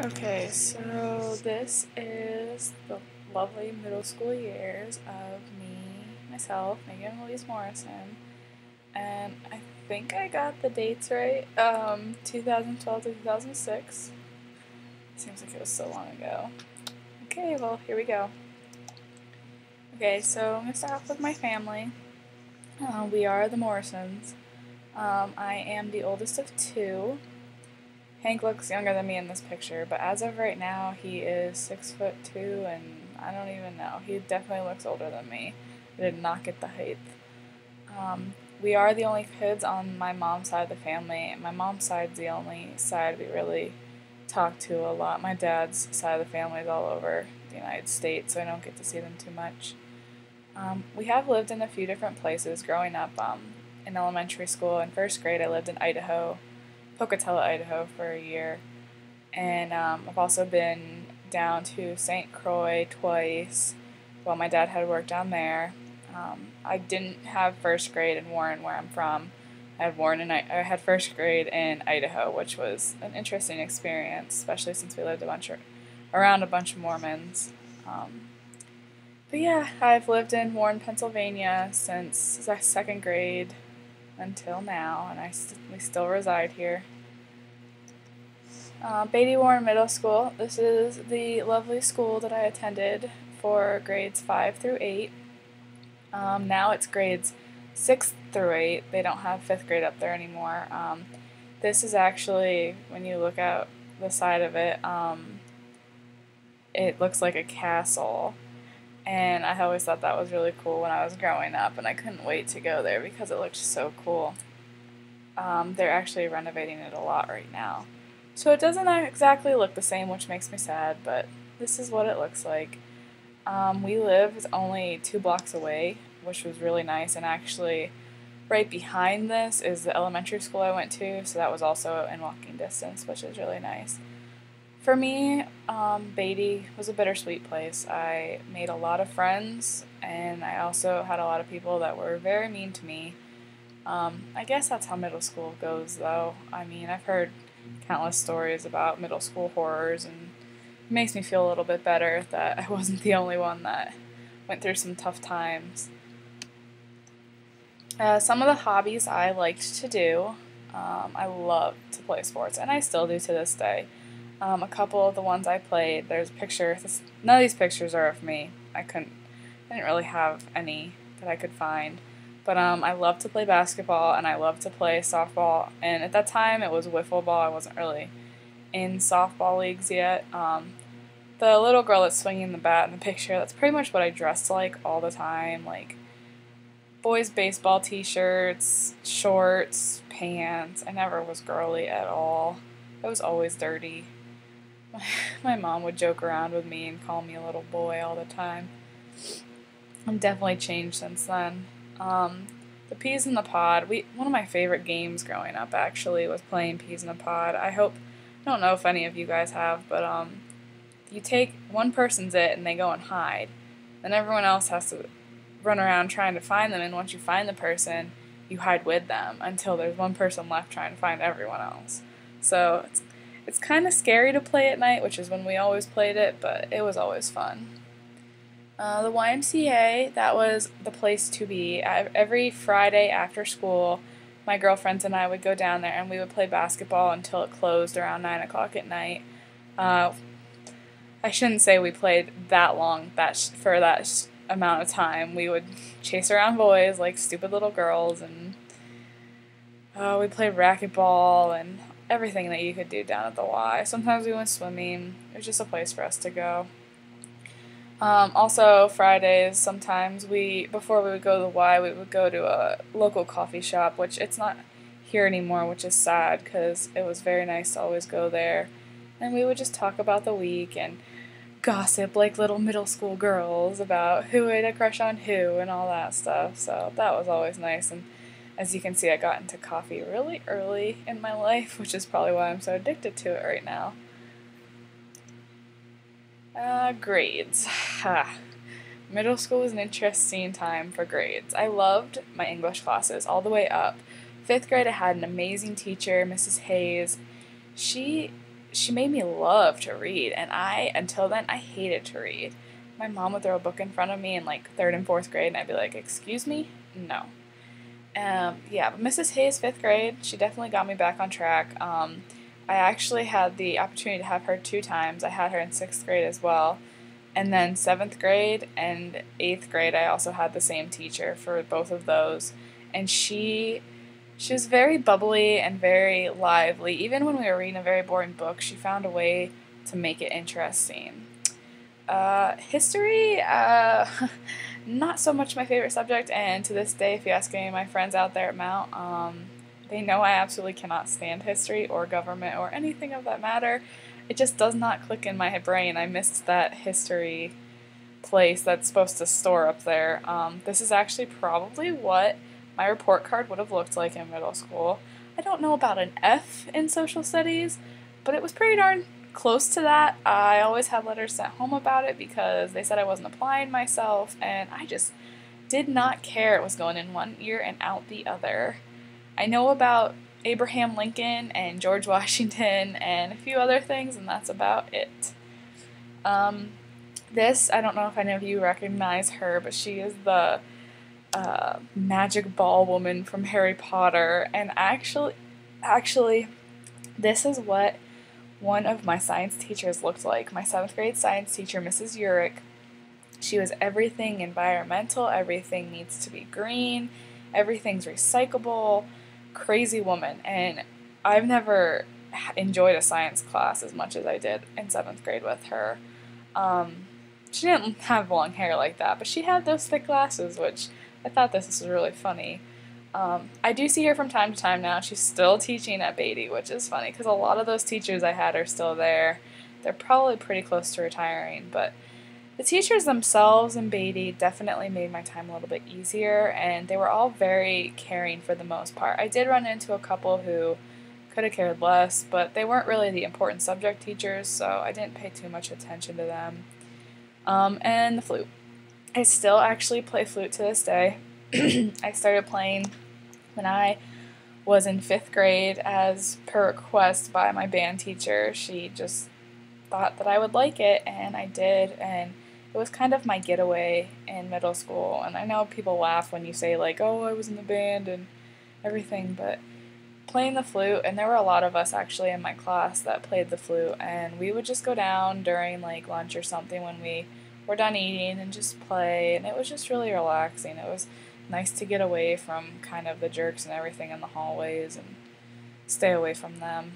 Okay, so this is the lovely middle school years of myself, Megan Louise Morrison, and I think I got the dates right. 2012 to 2006. Seems like it was so long ago. Okay, well, here we go. Okay, so I'm gonna start off with my family. We are the Morrisons. I am the oldest of two. Hank looks younger than me in this picture, but as of right now, he is 6'2", and I don't even know. He definitely looks older than me. I did not get the height. We are the only kids on my mom's side of the family. My mom's side's the only side we really talk to a lot. My dad's side of the family is all over the United States, so I don't get to see them too much. We have lived in a few different places growing up. In elementary school, in first grade, I lived in Idaho, Pocatello, Idaho, for a year. And I've also been down to St. Croix twice while my dad had worked down there. I didn't have first grade in Warren, where I'm from. I had first grade in Idaho, which was an interesting experience, especially since we lived around a bunch of Mormons. But yeah, I've lived in Warren, Pennsylvania since second grade until now, and we still reside here. Beatty Warren Middle School. This is the lovely school that I attended for grades 5 through 8. Now it's grades 6 through 8. They don't have 5th grade up there anymore. This is actually, when you look out the side of it, it looks like a castle. And I always thought that was really cool when I was growing up, and I couldn't wait to go there because it looked so cool. They're actually renovating it a lot right now. So it doesn't exactly look the same, which makes me sad, but this is what it looks like. We live only 2 blocks away, which was really nice, and actually right behind this is the elementary school I went to, so that was also in walking distance, which is really nice. For me, Beatty was a bittersweet place. I made a lot of friends, and I also had a lot of people that were very mean to me. I guess that's how middle school goes, though. I mean, I've heard countless stories about middle school horrors, and it makes me feel a little bit better that I wasn't the only one that went through some tough times. Some of the hobbies I liked to do, I loved to play sports, and I still do to this day. A couple of the ones I played, there's pictures. None of these pictures are of me. I didn't really have any that I could find. But I love to play basketball, and I love to play softball. And at that time, it was wiffle ball. I wasn't really in softball leagues yet. The little girl that's swinging the bat in the picture, that's pretty much what I dressed like all the time. Like boys' baseball t-shirts, shorts, pants. I never was girly at all. I was always dirty. My mom would joke around with me and call me a little boy all the time. I've definitely changed since then. The peas in the pod. One of my favorite games growing up actually was playing peas in the pod. I don't know if any of you guys have, but you take one person's it and they go and hide, then everyone else has to run around trying to find them. And once you find the person, you hide with them until there's one person left trying to find everyone else. So it's kind of scary to play at night, which is when we always played it, but it was always fun. The YMCA, that was the place to be. Every Friday after school, my girlfriends and I would go down there and we would play basketball until it closed around 9 o'clock at night. I shouldn't say we played that long for that amount of time. We would chase around boys like stupid little girls, and we played racquetball and everything that you could do down at the Y. Sometimes we went swimming. It was just a place for us to go. Also, Fridays, sometimes before we would go to the Y, we would go to a local coffee shop, which it's not here anymore, which is sad because it was very nice to always go there. And we would just talk about the week and gossip like little middle school girls about who had a crush on who and all that stuff. So that was always nice. And as you can see, I got into coffee really early in my life, which is probably why I'm so addicted to it right now. Grades. Middle school was an interesting time for grades. I loved my English classes all the way up. 5th grade, I had an amazing teacher, Mrs. Hayes. She she made me love to read, and until then, I hated to read. My mom would throw a book in front of me in like third and fourth grade, and I'd be like, "Excuse me, no." Yeah, but Mrs. Hayes, fifth grade, she definitely got me back on track. I actually had the opportunity to have her 2 times. I had her in sixth grade as well, and then seventh grade and eighth grade, I also had the same teacher for both of those, and she was very bubbly and very lively. Even when we were reading a very boring book, she found a way to make it interesting. History, not so much my favorite subject, and to this day, if you ask any of my friends out there at Mount, they know I absolutely cannot stand history or government or anything of that matter. It just does not click in my brain. I missed that history place that's supposed to store up there. This is actually probably what my report card would have looked like in middle school. I don't know about an F in social studies, but it was pretty darn close to that. I always had letters sent home about it because they said I wasn't applying myself, and I just did not care. It was going in one ear and out the other. I know about Abraham Lincoln and George Washington and a few other things, and that's about it. This, I don't know if any of you recognize her, but she is the magic ball woman from Harry Potter, and actually, this is what one of my science teachers looked like. My 7th grade science teacher, Mrs. Urick. She was everything environmental, everything needs to be green, everything's recyclable, crazy woman, and I've never enjoyed a science class as much as I did in 7th grade with her. She didn't have long hair like that, but she had those thick glasses, which I thought this was really funny. I do see her from time to time now. She's still teaching at Beatty, which is funny because a lot of those teachers I had are still there. They're probably pretty close to retiring, but the teachers themselves in Beatty definitely made my time a little bit easier, and they were all very caring for the most part. I did run into a couple who could have cared less, but they weren't really the important subject teachers, so I didn't pay too much attention to them. And the flute. I still actually play flute to this day. I started playing when I was in 5th grade as per request by my band teacher. She just thought that I would like it, and I did, and it was kind of my getaway in middle school. And I know people laugh when you say like, oh, I was in the band and everything, but playing the flute, and there were a lot of us actually in my class that played the flute, and we would just go down during like lunch or something when we were done eating and just play, and it was just really relaxing. It was nice to get away from kind of the jerks and everything in the hallways and stay away from them.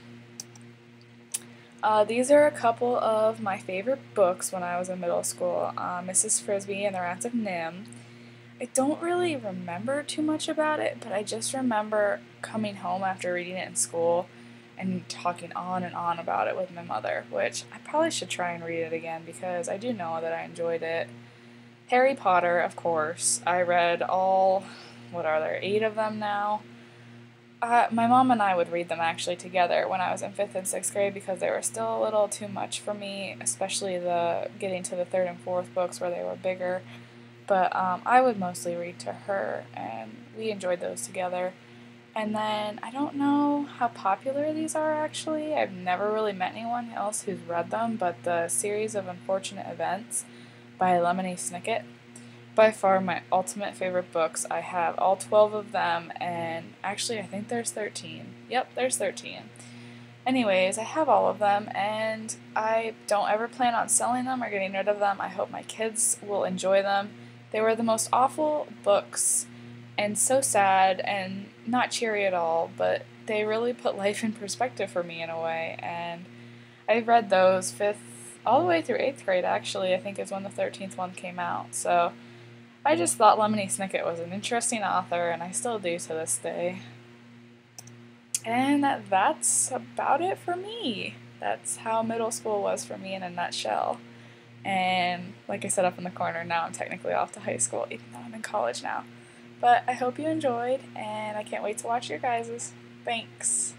These are a couple of my favorite books when I was in middle school. Mrs. Frisbee and the Rats of Nim. I don't really remember too much about it, but I just remember coming home after reading it in school and talking on and on about it with my mother, which I probably should try and read it again because I do know that I enjoyed it. Harry Potter, of course. I read all, what are there, 8 of them now? My mom and I would read them actually together when I was in 5th and 6th grade because they were still a little too much for me, especially the getting to the 3rd and 4th books where they were bigger. But I would mostly read to her, and we enjoyed those together. And then, I don't know how popular these are actually. I've never really met anyone else who's read them, but the series of Unfortunate Events by Lemony Snicket, by far my ultimate favorite books. I have all 12 of them, and actually I think there's 13. Yep, there's 13. Anyways, I have all of them, and I don't ever plan on selling them or getting rid of them. I hope my kids will enjoy them. They were the most awful books, and so sad, and not cheery at all, but they really put life in perspective for me in a way, and I read those 5th all the way through 8th grade, actually, I think is when the 13th one came out, so I just thought Lemony Snicket was an interesting author, and I still do to this day. And that's about it for me. That's how middle school was for me in a nutshell. And like I said up in the corner, now I'm technically off to high school, even though I'm in college now. But I hope you enjoyed, and I can't wait to watch your guys's. Thanks.